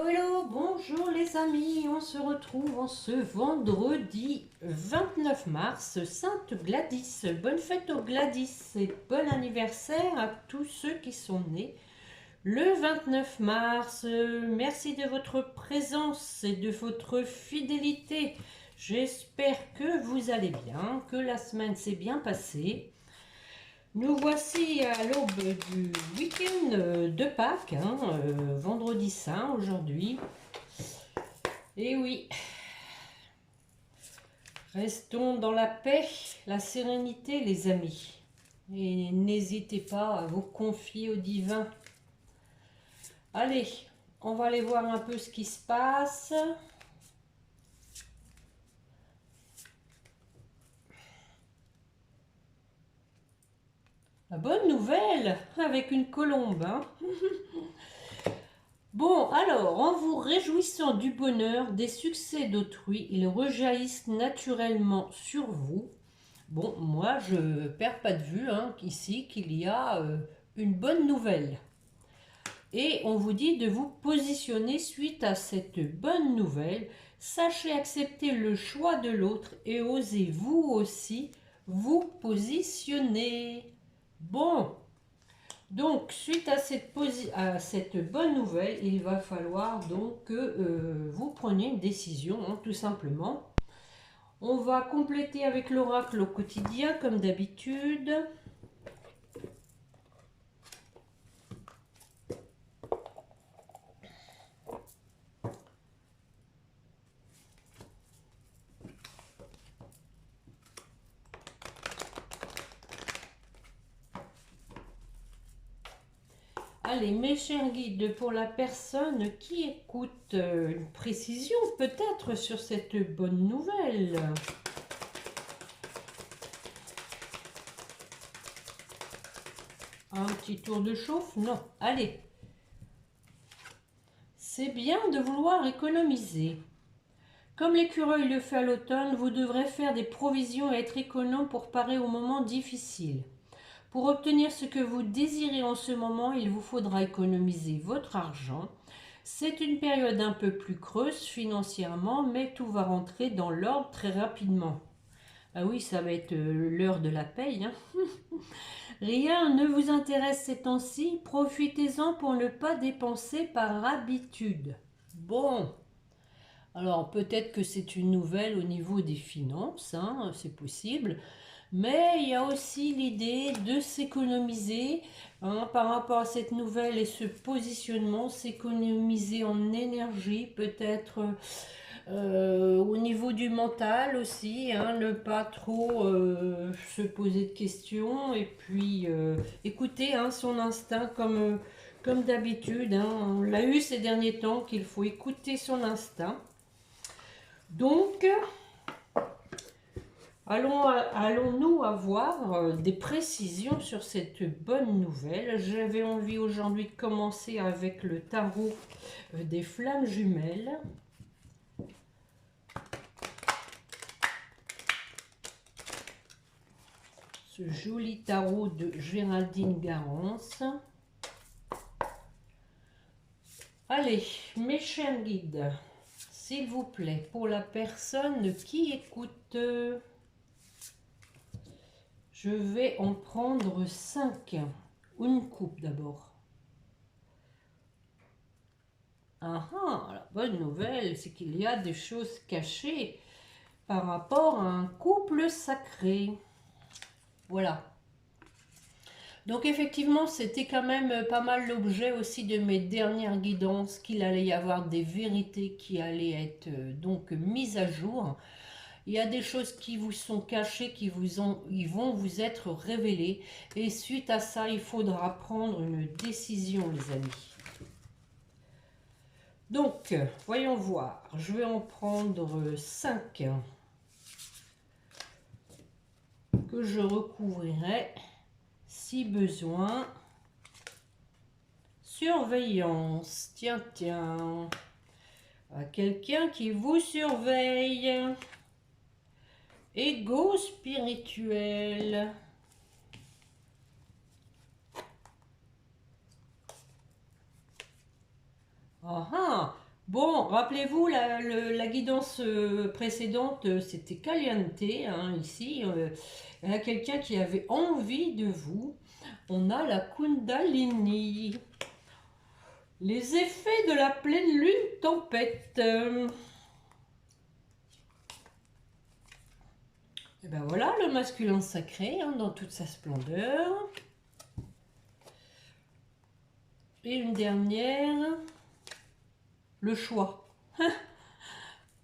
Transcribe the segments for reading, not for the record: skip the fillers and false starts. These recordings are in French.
Hello, bonjour les amis, on se retrouve en ce vendredi 29 mars, Sainte Gladys. Bonne fête aux Gladys et bon anniversaire à tous ceux qui sont nés le 29 mars. Merci de votre présence et de votre fidélité. J'espère que vous allez bien, que la semaine s'est bien passée. Nous voici à l'aube du week-end de Pâques, vendredi saint aujourd'hui. Et oui, restons dans la paix, la sérénité les amis. Et n'hésitez pas à vous confier au divin. Allez, on va aller voir un peu ce qui se passe. La bonne nouvelle avec une colombe. Bon, alors, en vous réjouissant du bonheur, des succès d'autrui, ils rejaillissent naturellement sur vous. Bon, moi, je perds pas de vue ici qu'il y a une bonne nouvelle. Et on vous dit de vous positionner suite à cette bonne nouvelle. Sachez accepter le choix de l'autre et osez vous aussi vous positionner. Bon, donc suite à cette bonne nouvelle, il va falloir donc que vous preniez une décision, tout simplement. On va compléter avec l'oracle au quotidien comme d'habitude. Allez, mes chers guides, pour la personne qui écoute une précision peut-être sur cette bonne nouvelle. Un petit tour de chauffe? Non. Allez. C'est bien de vouloir économiser. Comme l'écureuil le fait à l'automne, vous devrez faire des provisions et être économe pour parer aux moments difficiles. Pour obtenir ce que vous désirez en ce moment, il vous faudra économiser votre argent. C'est une période un peu plus creuse financièrement, mais tout va rentrer dans l'ordre très rapidement. Ah oui, ça va être l'heure de la paye. Rien ne vous intéresse ces temps-ci, profitez-en pour ne pas dépenser par habitude. Bon, alors peut-être que c'est une nouvelle au niveau des finances, c'est possible. Mais il y a aussi l'idée de s'économiser par rapport à cette nouvelle et ce positionnement, s'économiser en énergie, peut-être au niveau du mental aussi, ne pas trop se poser de questions et puis écouter son instinct comme d'habitude. On l'a eu ces derniers temps qu'il faut écouter son instinct. Donc, allons-nous avoir des précisions sur cette bonne nouvelle? J'avais envie aujourd'hui de commencer avec le tarot des flammes jumelles. Ce joli tarot de Géraldine Garance. Allez, mes chers guides, s'il vous plaît, pour la personne qui écoute, je vais en prendre 5. Une coupe d'abord. La bonne nouvelle, c'est qu'il y a des choses cachées par rapport à un couple sacré. Voilà. Donc effectivement, c'était quand même pas mal l'objet aussi de mes dernières guidances, qu'il allait y avoir des vérités qui allaient être donc mises à jour. Il y a des choses qui vous sont cachées, ils vont vous être révélées. Et suite à ça, il faudra prendre une décision, les amis. Donc, voyons voir. Je vais en prendre 5 que je recouvrirai si besoin. Surveillance. Tiens, tiens. Quelqu'un qui vous surveille. Ego spirituel. Bon, rappelez-vous, la guidance précédente, c'était Caliente, hein, ici. Il y a quelqu'un qui avait envie de vous. On a la Kundalini. Les effets de la pleine lune tempête. Et ben voilà, le masculin sacré, hein, dans toute sa splendeur. Et une dernière, le choix.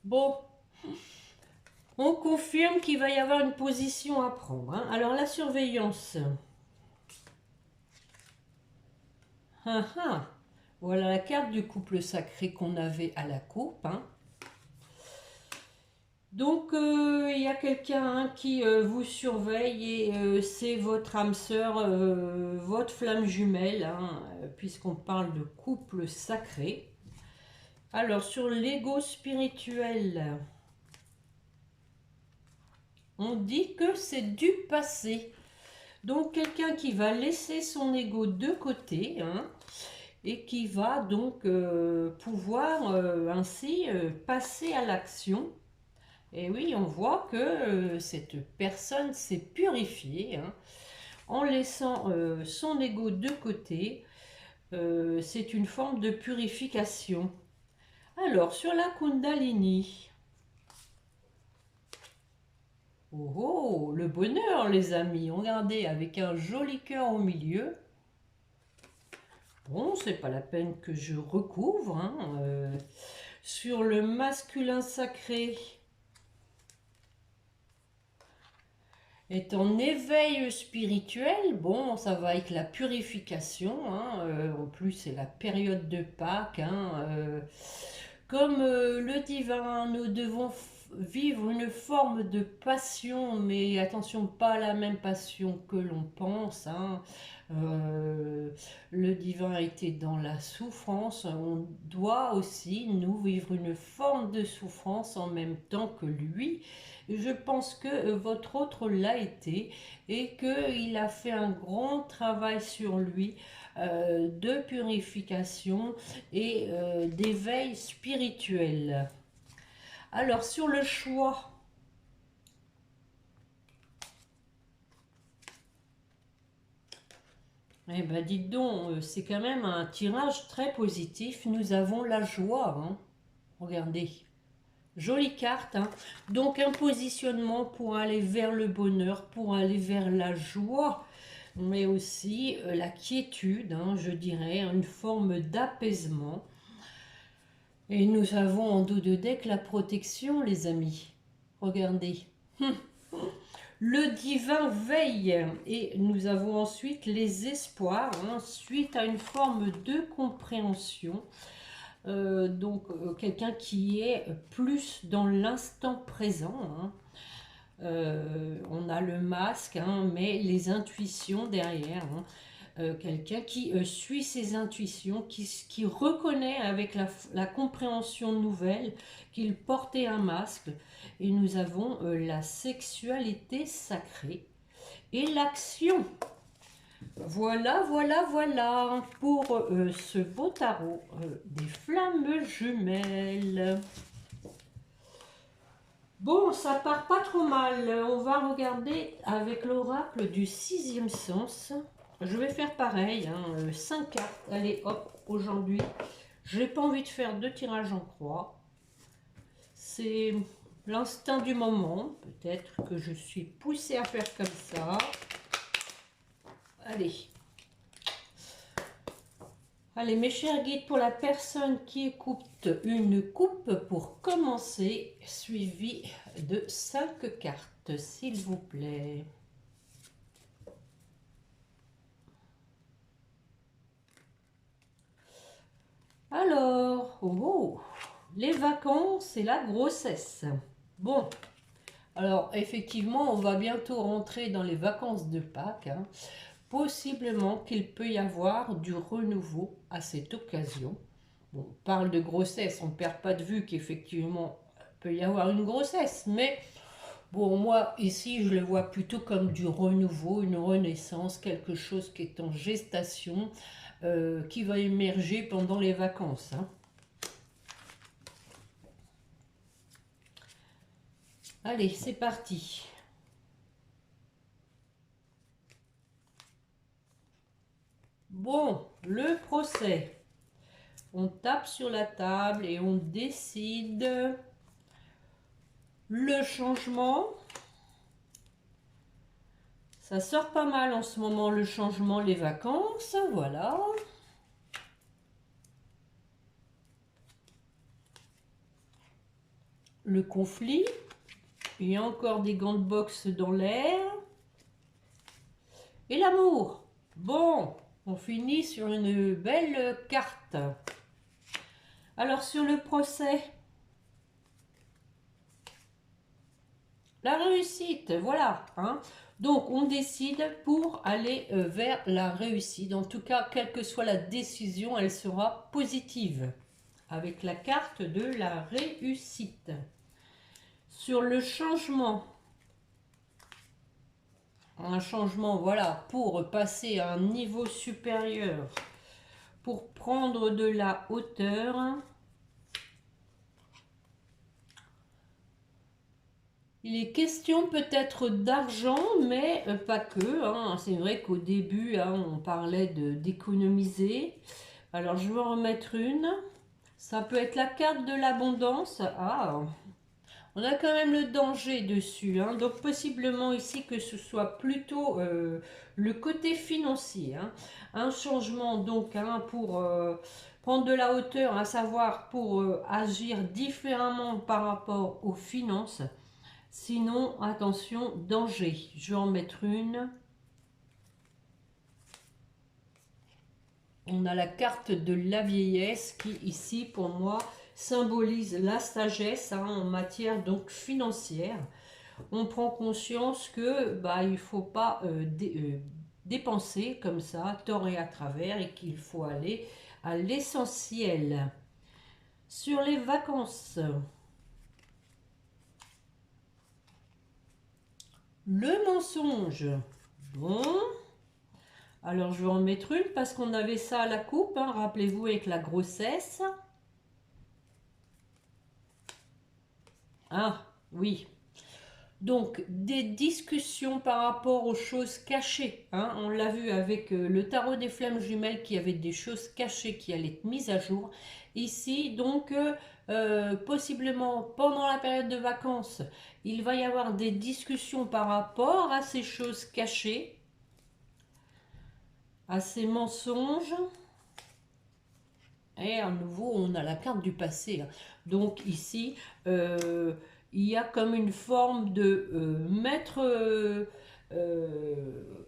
Bon, on confirme qu'il va y avoir une position à prendre, hein. Alors la surveillance. Voilà la carte du couple sacré qu'on avait à la coupe, hein. Donc, il y a quelqu'un, hein, qui vous surveille et c'est votre âme sœur, votre flamme jumelle, hein, puisqu'on parle de couple sacré. Alors, sur l'ego spirituel, on dit que c'est du passé. Donc, quelqu'un qui va laisser son ego de côté, hein, et qui va donc pouvoir ainsi passer à l'action. Et oui, on voit que cette personne s'est purifiée, hein, en laissant son ego de côté. C'est une forme de purification. Alors, sur la Kundalini. Oh, oh, le bonheur, les amis. Regardez, avec un joli cœur au milieu. Bon, c'est pas la peine que je recouvre, hein. Sur le masculin sacré, est en éveil spirituel. Bon, ça va avec la purification, hein. En plus, c'est la période de Pâques, hein. Comme le divin, nous devons vivre une forme de passion, mais attention, pas la même passion que l'on pense, hein. Le divin était dans la souffrance, on doit aussi, nous, vivre une forme de souffrance en même temps que lui. Je pense que votre autre l'a été et qu'il a fait un grand travail sur lui de purification et d'éveil spirituel. Alors, sur le choix, eh ben dites donc, c'est quand même un tirage très positif. Nous avons la joie, hein. Regardez. Jolie carte, hein. Donc un positionnement pour aller vers le bonheur, pour aller vers la joie, mais aussi la quiétude, hein, je dirais, une forme d'apaisement. Et nous avons en dos de deck la protection, les amis. Regardez. Le divin veille. Et nous avons ensuite les espoirs, hein, suite à une forme de compréhension. Donc quelqu'un qui est plus dans l'instant présent, hein. On a le masque, hein, mais les intuitions derrière, hein. Quelqu'un qui suit ses intuitions, qui reconnaît avec la compréhension nouvelle qu'il portait un masque. Et nous avons la sexualité sacrée et l'action. Voilà, voilà, voilà pour ce beau tarot des flammes jumelles. Bon, ça part pas trop mal. On va regarder avec l'oracle du 6e sens. Je vais faire pareil, hein, 5 cartes. Allez, hop, aujourd'hui. J'ai pas envie de faire 2 tirages en croix. C'est l'instinct du moment. Peut-être que je suis poussée à faire comme ça. Allez. Allez, mes chers guides, pour la personne qui écoute, une coupe pour commencer, suivie de 5 cartes, s'il vous plaît. Alors, oh, les vacances et la grossesse. Bon, alors effectivement, on va bientôt rentrer dans les vacances de Pâques, hein. Possiblement qu'il peut y avoir du renouveau à cette occasion. Bon, on parle de grossesse, on ne perd pas de vue qu'effectivement, il peut y avoir une grossesse, mais bon, moi, ici, je le vois plutôt comme du renouveau, une renaissance, quelque chose qui est en gestation, qui va émerger pendant les vacances, hein. Allez, c'est parti. Bon, le procès. On tape sur la table et on décide le changement. Ça sort pas mal en ce moment, le changement, les vacances, voilà. Le conflit. Il y a encore des gants de boxe dans l'air. Et l'amour. Bon, on finit sur une belle carte. Alors sur le procès, la réussite, voilà. Hein. Donc on décide pour aller vers la réussite. En tout cas, quelle que soit la décision, elle sera positive. Avec la carte de la réussite. Sur le changement, un changement, voilà, pour passer à un niveau supérieur, pour prendre de la hauteur. Il est question peut-être d'argent, mais pas que. Hein. C'est vrai qu'au début, hein, on parlait d'économiser. Alors, je vais en remettre une. Ça peut être la carte de l'abondance. Ah, on a quand même le danger dessus. Hein. Donc, possiblement ici que ce soit plutôt le côté financier. Hein. Un changement, donc, hein, pour prendre de la hauteur, à savoir pour agir différemment par rapport aux finances. Sinon, attention, danger. Je vais en mettre une. On a la carte de la vieillesse qui, ici, pour moi, symbolise la sagesse hein, en matière donc financière. On prend conscience que il ne faut pas dépenser comme ça, tort et à travers, et qu'il faut aller à l'essentiel. Sur les vacances, le mensonge. Bon. Alors, je vais en mettre une parce qu'on avait ça à la coupe, hein, rappelez-vous, avec la grossesse. Ah, oui. Donc, des discussions par rapport aux choses cachées. Hein. On l'a vu avec le tarot des flammes jumelles qui avait des choses cachées qui allaient être mises à jour. Ici, donc, possiblement pendant la période de vacances, il va y avoir des discussions par rapport à ces choses cachées, à ces mensonges. Et à nouveau, on a la carte du passé. Donc ici, il y a comme une forme de mettre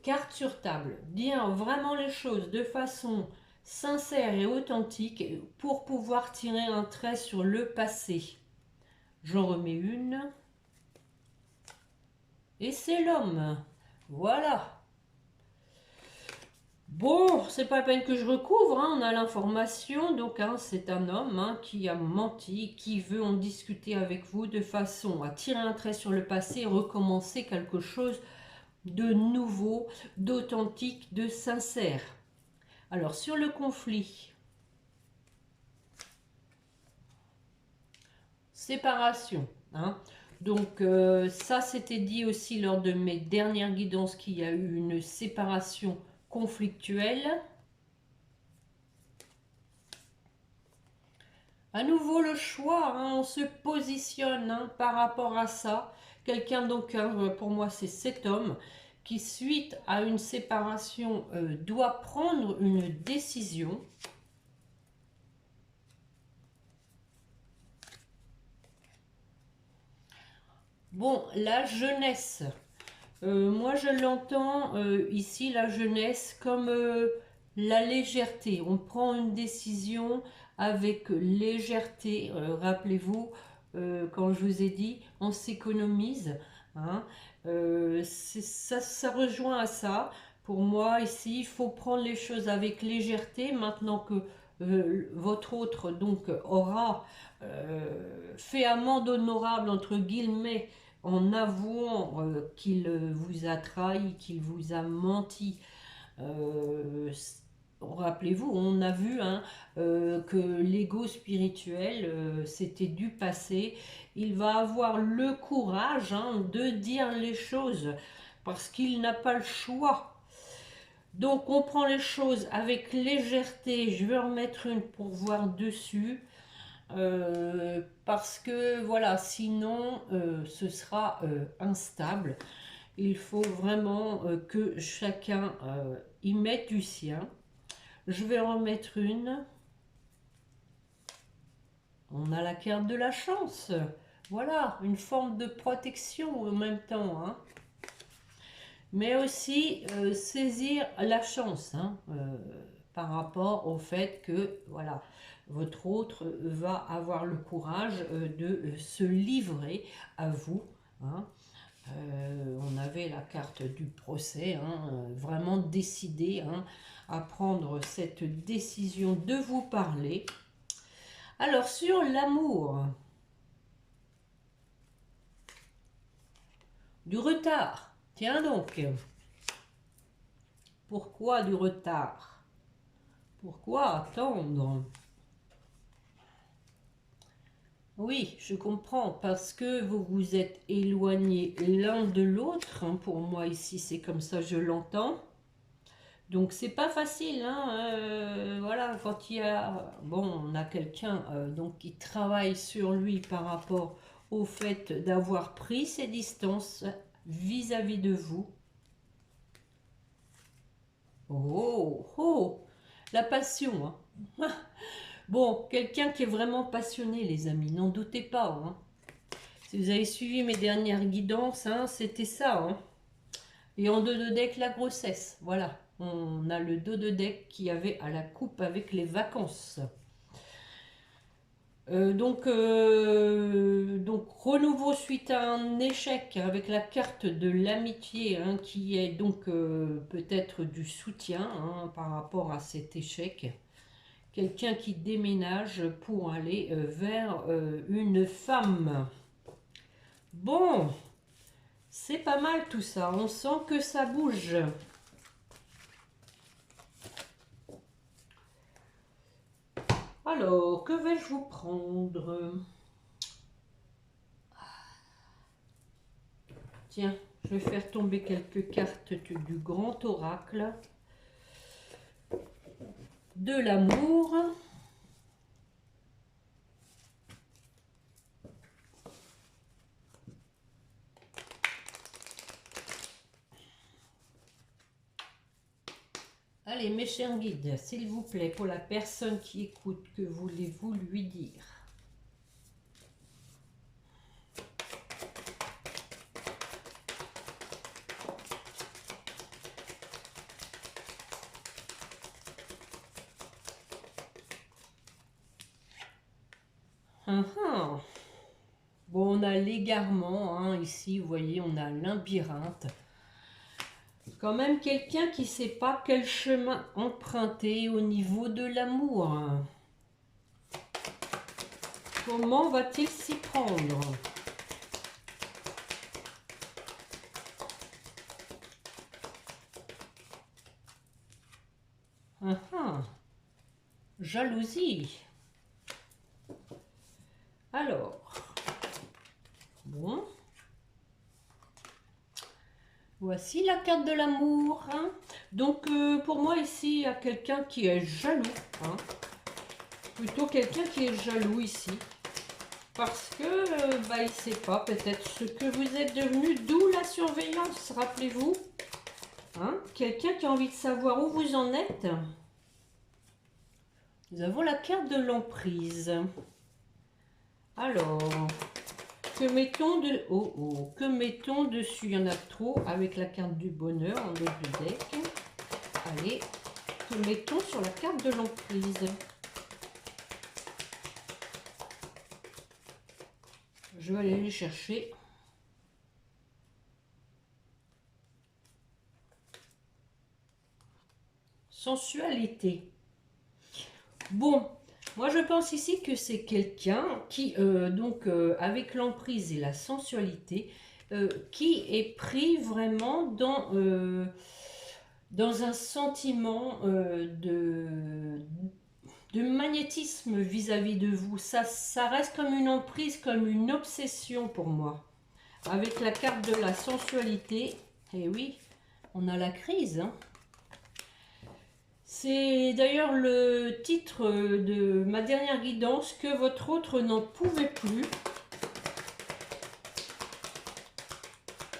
carte sur table, dire vraiment les choses de façon sincère et authentique pour pouvoir tirer un trait sur le passé. J'en remets une. Et c'est l'homme. Voilà. Bon, c'est pas la peine que je recouvre, hein, on a l'information, donc hein, c'est un homme hein, qui a menti, qui veut en discuter avec vous de façon à tirer un trait sur le passé et recommencer quelque chose de nouveau, d'authentique, de sincère. Alors, sur le conflit, séparation, hein. Donc ça c'était dit aussi lors de mes dernières guidances qu'il y a eu une séparation conflictuelle. À nouveau le choix, hein, on se positionne hein, par rapport à ça. Quelqu'un donc, hein, pour moi c'est cet homme, qui suite à une séparation doit prendre une décision. Bon, la jeunesse. Moi je l'entends ici, la jeunesse, comme la légèreté. On prend une décision avec légèreté. Rappelez-vous, quand je vous ai dit, on s'économise. Hein. Ça rejoint à ça. Pour moi, ici, il faut prendre les choses avec légèreté. Maintenant que votre autre donc aura fait amende honorable, entre guillemets, en avouant qu'il vous a trahi, qu'il vous a menti, rappelez-vous, on a vu hein, que l'ego spirituel, c'était du passé. Il va avoir le courage hein, de dire les choses parce qu'il n'a pas le choix. Donc on prend les choses avec légèreté. Je vais remettre une pour voir dessus. Parce que voilà, sinon ce sera instable. Il faut vraiment que chacun y mette du sien. Je vais remettre une. On a la carte de la chance. Voilà, une forme de protection en même temps. Hein. Mais aussi saisir la chance hein, par rapport au fait que voilà, votre autre va avoir le courage de se livrer à vous. Hein. On avait la carte du procès, hein, vraiment décidé hein, à prendre cette décision de vous parler. Alors sur l'amour, du retard. Tiens donc, pourquoi du retard? Pourquoi attendre? Oui, je comprends, parce que vous vous êtes éloignés l'un de l'autre. Hein, pour moi ici, c'est comme ça je l'entends. Donc c'est pas facile, hein, voilà, quand il y a, bon, on a quelqu'un donc qui travaille sur lui par rapport au fait d'avoir pris ses distances vis-à-vis de vous. Oh, oh, la passion, hein. Bon, quelqu'un qui est vraiment passionné, les amis, n'en doutez pas. Hein. Si vous avez suivi mes dernières guidances, hein, c'était ça. Hein. Et en dos de deck, la grossesse. Voilà, on a le dos de deck qui avait à la coupe avec les vacances. Donc, renouveau suite à un échec avec la carte de l'amitié, hein, qui est donc peut-être du soutien hein, par rapport à cet échec. Quelqu'un qui déménage pour aller vers une femme. Bon, c'est pas mal tout ça. On sent que ça bouge. Alors, que vais-je vous prendre? Tiens, je vais faire tomber quelques cartes du grand oracle. De l'amour. Allez, mes chers guides, s'il vous plaît, pour la personne qui écoute, que voulez-vous lui dire? Bon, on a l'égarement, hein, ici, vous voyez, on a un labyrinthe. Quand même quelqu'un qui ne sait pas quel chemin emprunter au niveau de l'amour. Comment va-t-il s'y prendre? Jalousie. Alors, bon. Voici la carte de l'amour. Hein. Donc, pour moi, ici, il y a quelqu'un qui est jaloux. Hein. Plutôt quelqu'un qui est jaloux ici. Parce que, bah, il ne sait pas peut-être ce que vous êtes devenu, d'où la surveillance, rappelez-vous. Hein. Quelqu'un qui a envie de savoir où vous en êtes. Nous avons la carte de l'emprise. Alors, que mettons de... que mettons dessus? Il y en a trop avec la carte du bonheur en dos de deck. Allez, que mettons sur la carte de l'emprise? Je vais aller les chercher. Sensualité. Bon, moi je pense ici que c'est quelqu'un qui, avec l'emprise et la sensualité, qui est pris vraiment dans un sentiment de magnétisme vis-à-vis de vous. Ça reste comme une emprise, comme une obsession pour moi. Avec la carte de la sensualité, et oui, on a la crise, hein. C'est d'ailleurs le titre de ma dernière guidance, que votre autre n'en pouvait plus.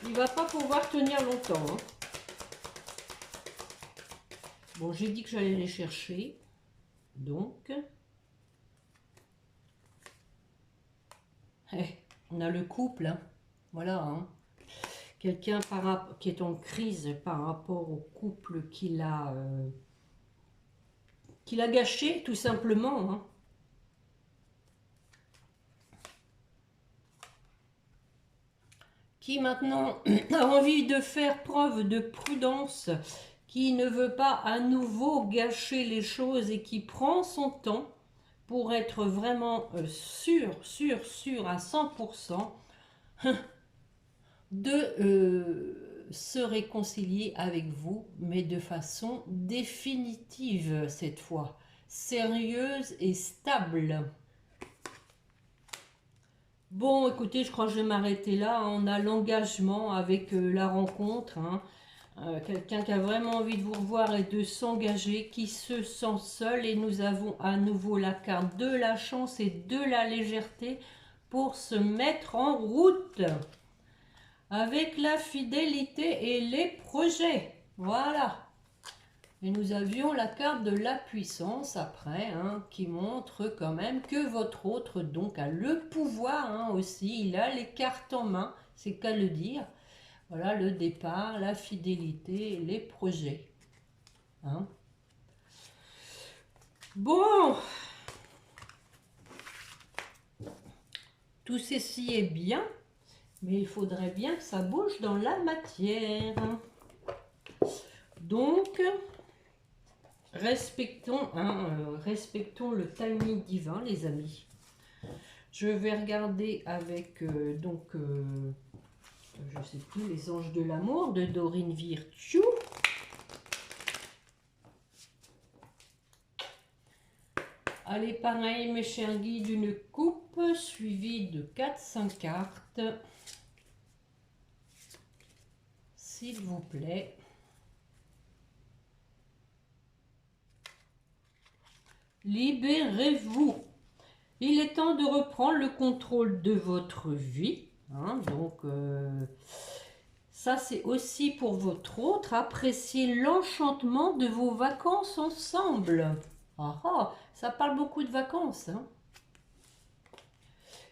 Il va pas pouvoir tenir longtemps, hein. Bon, j'ai dit que j'allais les chercher. Donc, on a le couple, hein. Voilà, hein. Quelqu'un qui est en crise par rapport au couple qu'il a gâché, tout simplement, hein. Qui maintenant a envie de faire preuve de prudence, qui ne veut pas à nouveau gâcher les choses et qui prend son temps pour être vraiment sûr à 100% de se réconcilier avec vous, mais de façon définitive cette fois, sérieuse et stable. Bon, écoutez, je crois que je vais m'arrêter là. On a l'engagement avec la rencontre, hein. Quelqu'un qui a vraiment envie de vous revoir et de s'engager, qui se sent seul. Et nous avons à nouveau la carte de la chance et de la légèreté pour se mettre en route. Avec la fidélité et les projets. Voilà. Et nous avions la carte de la puissance après, hein, qui montre quand même que votre autre donc a le pouvoir, hein, aussi. Il a les cartes en main, c'est qu'à le dire. Voilà le départ, la fidélité et les projets. Hein. Bon. Tout ceci est bien, mais il faudrait bien que ça bouge dans la matière. Donc, respectons le timing divin, les amis. Je vais regarder avec, je sais plus, les anges de l'amour de Dorine Virtue. Allez, pareil, mes chers guides, une coupe suivie de 4-5 cartes. S'il vous plaît. Libérez-vous. Il est temps de reprendre le contrôle de votre vie. Hein, donc, ça c'est aussi pour votre autre. Appréciez l'enchantement de vos vacances ensemble. Ah, ah, ça parle beaucoup de vacances. Hein.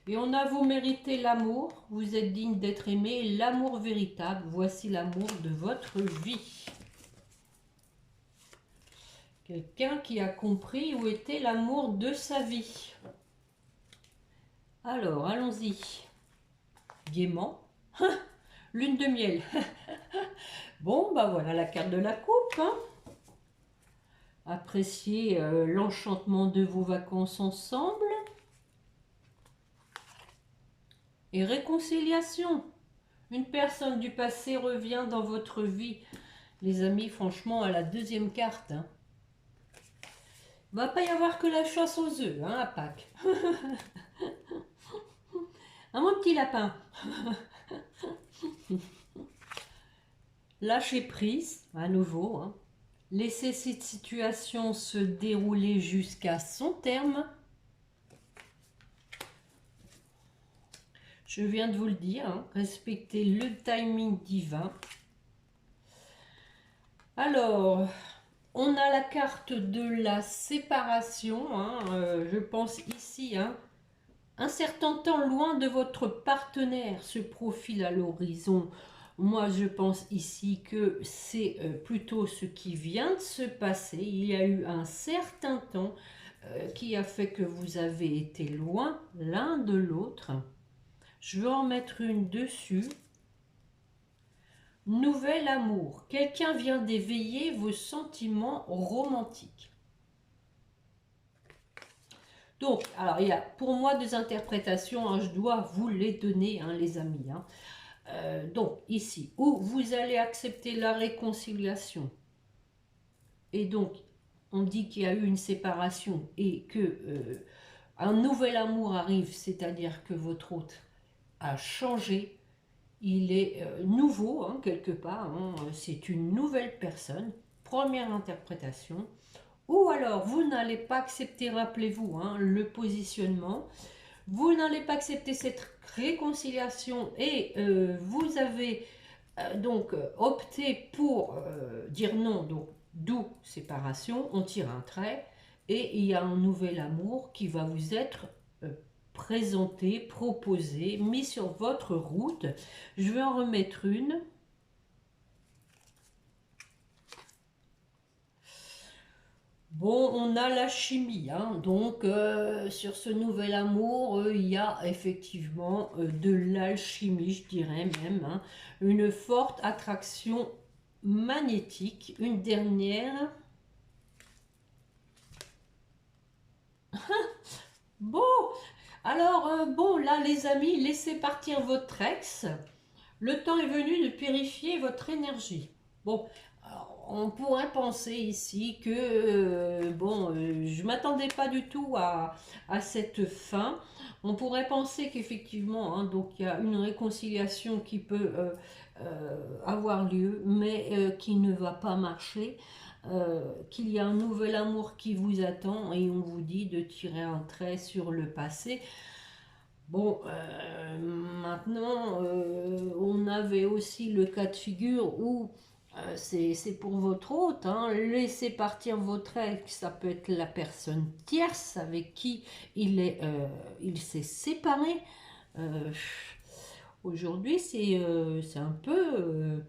Et on a vous méritez l'amour. Vous êtes digne d'être aimé. L'amour véritable. Voici l'amour de votre vie. Quelqu'un qui a compris où était l'amour de sa vie. Alors, allons-y. Gaiement. Lune de miel. Bon, bah voilà la carte de la coupe. Hein. Appréciez l'enchantement de vos vacances ensemble. Et réconciliation. Une personne du passé revient dans votre vie. Les amis, franchement, à la deuxième carte. Hein. Va pas y avoir que la chasse aux œufs, hein, à Pâques. Hein, mon petit lapin. Lâchez prise, à nouveau. Hein. Laissez cette situation se dérouler jusqu'à son terme. Je viens de vous le dire, hein, respectez le timing divin. Alors, on a la carte de la séparation, hein, je pense ici, hein, un certain temps loin de votre partenaire se profile à l'horizon. Moi, je pense ici que c'est plutôt ce qui vient de se passer. Il y a eu un certain temps qui a fait que vous avez été loin l'un de l'autre. Je vais en mettre une dessus. Nouvel amour. Quelqu'un vient d'éveiller vos sentiments romantiques. Donc, alors, il y a pour moi deux interprétations, hein, je dois vous les donner, hein, les amis. Hein. Donc, ici, où vous allez accepter la réconciliation. Et donc, on dit qu'il y a eu une séparation et que un nouvel amour arrive, c'est-à-dire que votre hôte a changé, il est nouveau, hein, quelque part, hein, c'est une nouvelle personne, première interprétation. Ou alors, vous n'allez pas accepter, rappelez-vous, hein, le positionnement, vous n'allez pas accepter cette réconciliation et vous avez donc opté pour dire non, donc d'où séparation, on tire un trait et il y a un nouvel amour qui va vous être présenté, proposé, mis sur votre route. Je vais en remettre une. Bon, on a la chimie, hein. Donc sur ce nouvel amour, il y a effectivement de l'alchimie, je dirais même, hein. Une forte attraction magnétique. Une dernière. Bon, alors bon, là les amis, laissez partir votre ex. Le temps est venu de purifier votre énergie. Bon, alors, on pourrait penser ici que, bon, je ne m'attendais pas du tout à cette fin. On pourrait penser qu'effectivement, hein, donc il y a une réconciliation qui peut avoir lieu, mais qui ne va pas marcher. Qu'il y a un nouvel amour qui vous attend et on vous dit de tirer un trait sur le passé. Bon, maintenant, on avait aussi le cas de figure où c'est pour votre hôte, hein, laissez partir votre ex, ça peut être la personne tierce avec qui il s'est séparé. Euh, Aujourd'hui, c'est un peu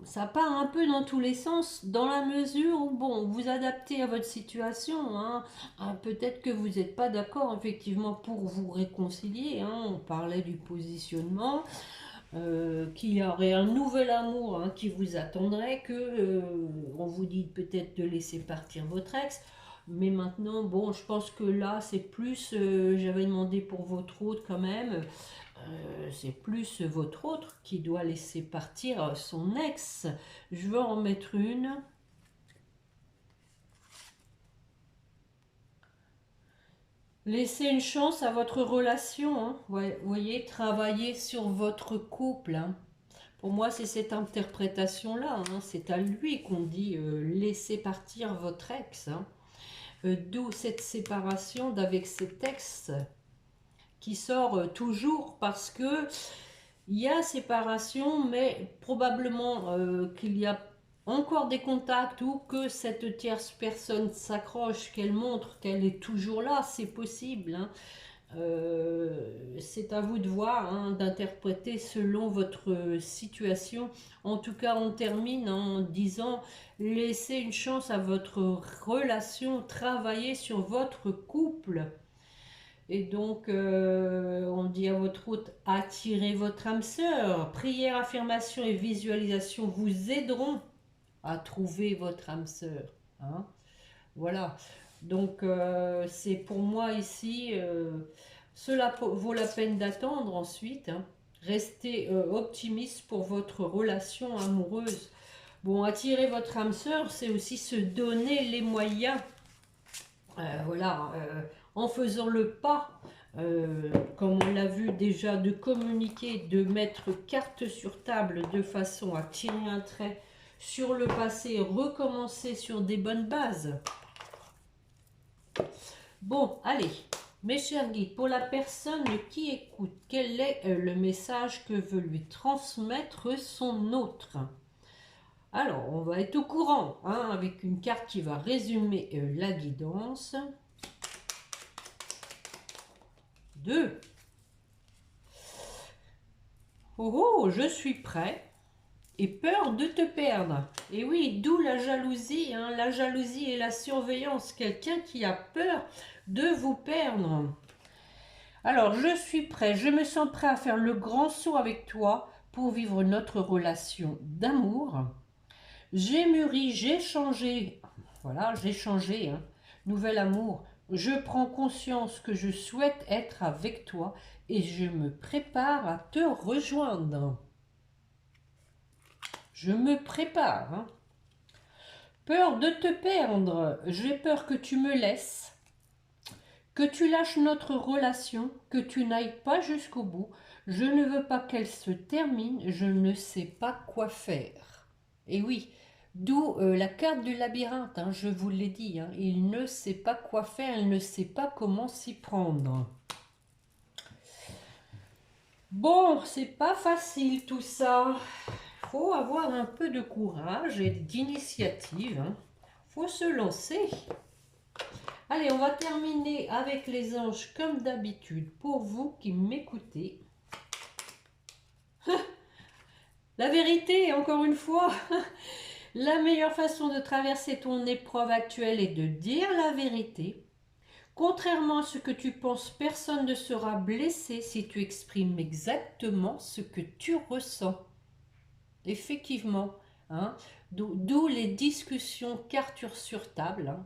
ça part un peu dans tous les sens, dans la mesure où, bon, vous adaptez à votre situation, hein. Peut-être que vous n'êtes pas d'accord, effectivement, pour vous réconcilier, hein. On parlait du positionnement, qu'il y aurait un nouvel amour, hein, qui vous attendrait, que on vous dit peut-être de laisser partir votre ex. Mais maintenant, bon, je pense que là, c'est plus, j'avais demandé pour votre autre quand même, c'est plus votre autre qui doit laisser partir son ex. Je vais en mettre une. Laissez une chance à votre relation, hein. Ouais, vous voyez, travailler sur votre couple, hein. Pour moi, c'est cette interprétation-là, hein. C'est à lui qu'on dit laissez partir votre ex, hein. D'où cette séparation d'avec cet ex qui sort toujours parce que il y a séparation, mais probablement qu'il y a encore des contacts ou que cette tierce personne s'accroche, qu'elle montre qu'elle est toujours là, c'est possible, hein. C'est à vous de voir, hein, d'interpréter selon votre situation. En tout cas, on termine en disant laissez une chance à votre relation, travaillez sur votre couple. Et donc, on dit à votre hôte, attirez votre âme sœur. Prière, affirmation et visualisation vous aideront à trouver votre âme sœur, hein. Voilà. Donc, c'est pour moi ici, cela vaut la peine d'attendre ensuite, hein. Restez optimiste pour votre relation amoureuse. Bon, attirer votre âme sœur, c'est aussi se donner les moyens, voilà, en faisant le pas, comme on l'a vu déjà, de communiquer, de mettre carte sur table de façon à tirer un trait sur le passé, recommencer sur des bonnes bases. Bon, allez, mes chers guides, pour la personne qui écoute, quel est le message que veut lui transmettre son autre? Alors, on va être au courant, hein, avec une carte qui va résumer la guidance. 2. Oh, je suis prêt et peur de te perdre. Et oui, d'où la jalousie, hein, la jalousie et la surveillance. Quelqu'un qui a peur de vous perdre. Alors, je suis prêt, je me sens prêt à faire le grand saut avec toi pour vivre notre relation d'amour. J'ai mûri, j'ai changé. Voilà, j'ai changé, hein. Nouvel amour. Je prends conscience que je souhaite être avec toi et je me prépare à te rejoindre. Je me prépare, hein. Peur de te perdre. J'ai peur que tu me laisses, que tu lâches notre relation, que tu n'ailles pas jusqu'au bout. Je ne veux pas qu'elle se termine, je ne sais pas quoi faire. Et oui, d'où la carte du labyrinthe, hein, je vous l'ai dit, hein, il ne sait pas quoi faire, il ne sait pas comment s'y prendre. Bon, c'est pas facile tout ça. Faut avoir un peu de courage et d'initiative, hein. Faut se lancer. Allez, on va terminer avec les anges comme d'habitude. Pour vous qui m'écoutez. La vérité, encore une fois, la meilleure façon de traverser ton épreuve actuelle est de dire la vérité. Contrairement à ce que tu penses, personne ne sera blessé si tu exprimes exactement ce que tu ressens. Effectivement, hein, d'où les discussions qu'Arthur sur table, hein.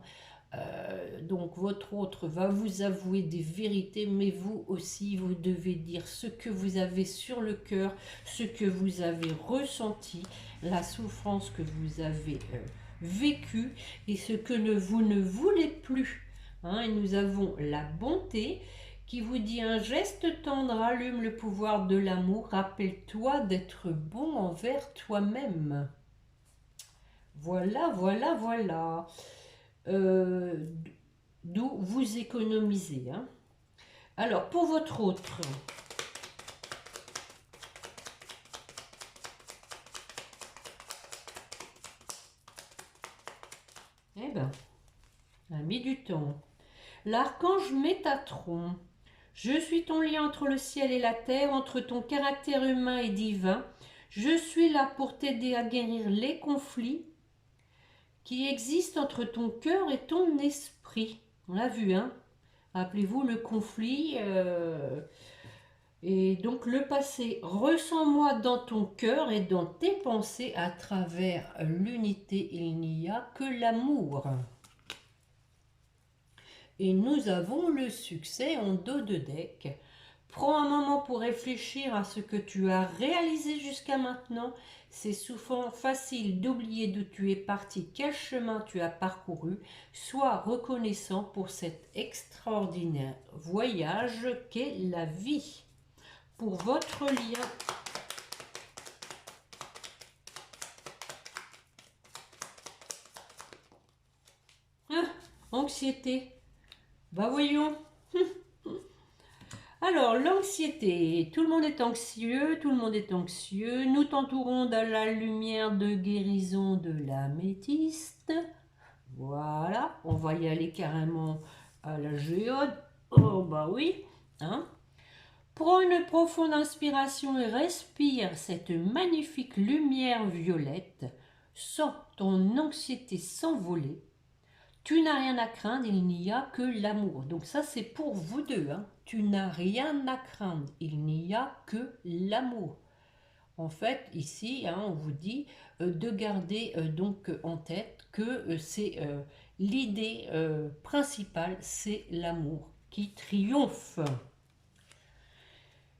Donc votre autre va vous avouer des vérités, mais vous aussi, vous devez dire ce que vous avez sur le cœur, ce que vous avez ressenti, la souffrance que vous avez vécue et ce que vous ne voulez plus. Hein, et nous avons la bonté qui vous dit un geste tendre allume le pouvoir de l'amour. Rappelle-toi d'être bon envers toi-même. Voilà, voilà, voilà. D'où vous économisez. Hein. Alors, pour votre autre, eh ben, a mis du temps. L'archange Métatron, je suis ton lien entre le ciel et la terre, entre ton caractère humain et divin. Je suis là pour t'aider à guérir les conflits qui existent entre ton cœur et ton esprit. On l'a vu, hein? Rappelez-vous le conflit et donc le passé. Ressens-moi dans ton cœur et dans tes pensées à travers l'unité. Il n'y a que l'amour. Et nous avons le succès en dos de deck. Prends un moment pour réfléchir à ce que tu as réalisé jusqu'à maintenant. C'est souvent facile d'oublier d'où tu es parti, quel chemin tu as parcouru. Sois reconnaissant pour cet extraordinaire voyage qu'est la vie. Pour votre lien, anxiété. Bah voyons. Alors, l'anxiété, tout le monde est anxieux, tout le monde est anxieux. Nous t'entourons de la lumière de guérison de l'améthyste. Voilà, on va y aller carrément à la géode. Oh bah oui, hein. Prends une profonde inspiration et respire cette magnifique lumière violette. Sens ton anxiété s'envoler. Tu n'as rien à craindre, il n'y a que l'amour. Donc ça, c'est pour vous deux. Hein. Tu n'as rien à craindre, il n'y a que l'amour. En fait, ici, hein, on vous dit de garder donc en tête que c'est l'idée principale, c'est l'amour qui triomphe.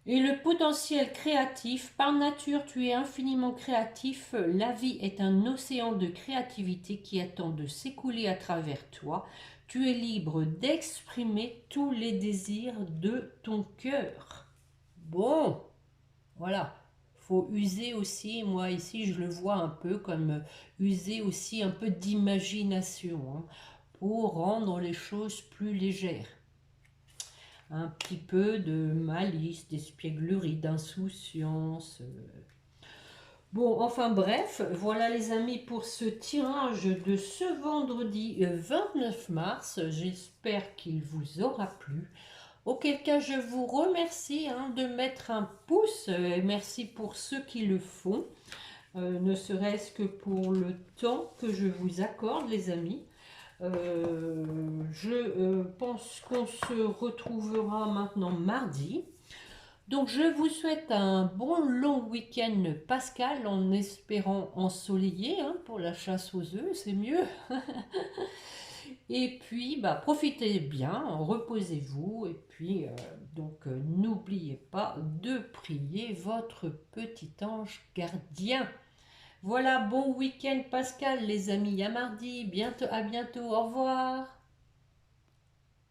Et le potentiel créatif, par nature, tu es infiniment créatif. La vie est un océan de créativité qui attend de s'écouler à travers toi. Tu es libre d'exprimer tous les désirs de ton cœur. Bon, voilà. Faut user aussi, moi ici je le vois un peu comme user aussi un peu d'imagination hein, pour rendre les choses plus légères. Un petit peu de malice, d'espièglerie, d'insouciance. Bon, enfin bref, voilà les amis pour ce tirage de ce vendredi 29 mars. J'espère qu'il vous aura plu. Auquel cas, je vous remercie hein, de mettre un pouce. Merci pour ceux qui le font. Ne serait-ce que pour le temps que je vous accorde, les amis. Je pense qu'on se retrouvera maintenant mardi. Donc je vous souhaite un bon long week-end pascal en espérant ensoleillé hein, pour la chasse aux œufs, c'est mieux. Et puis bah, profitez bien, reposez-vous et puis donc n'oubliez pas de prier votre petit ange gardien. Voilà, bon week-end Pascal les amis, à mardi, bientôt, à bientôt, au revoir.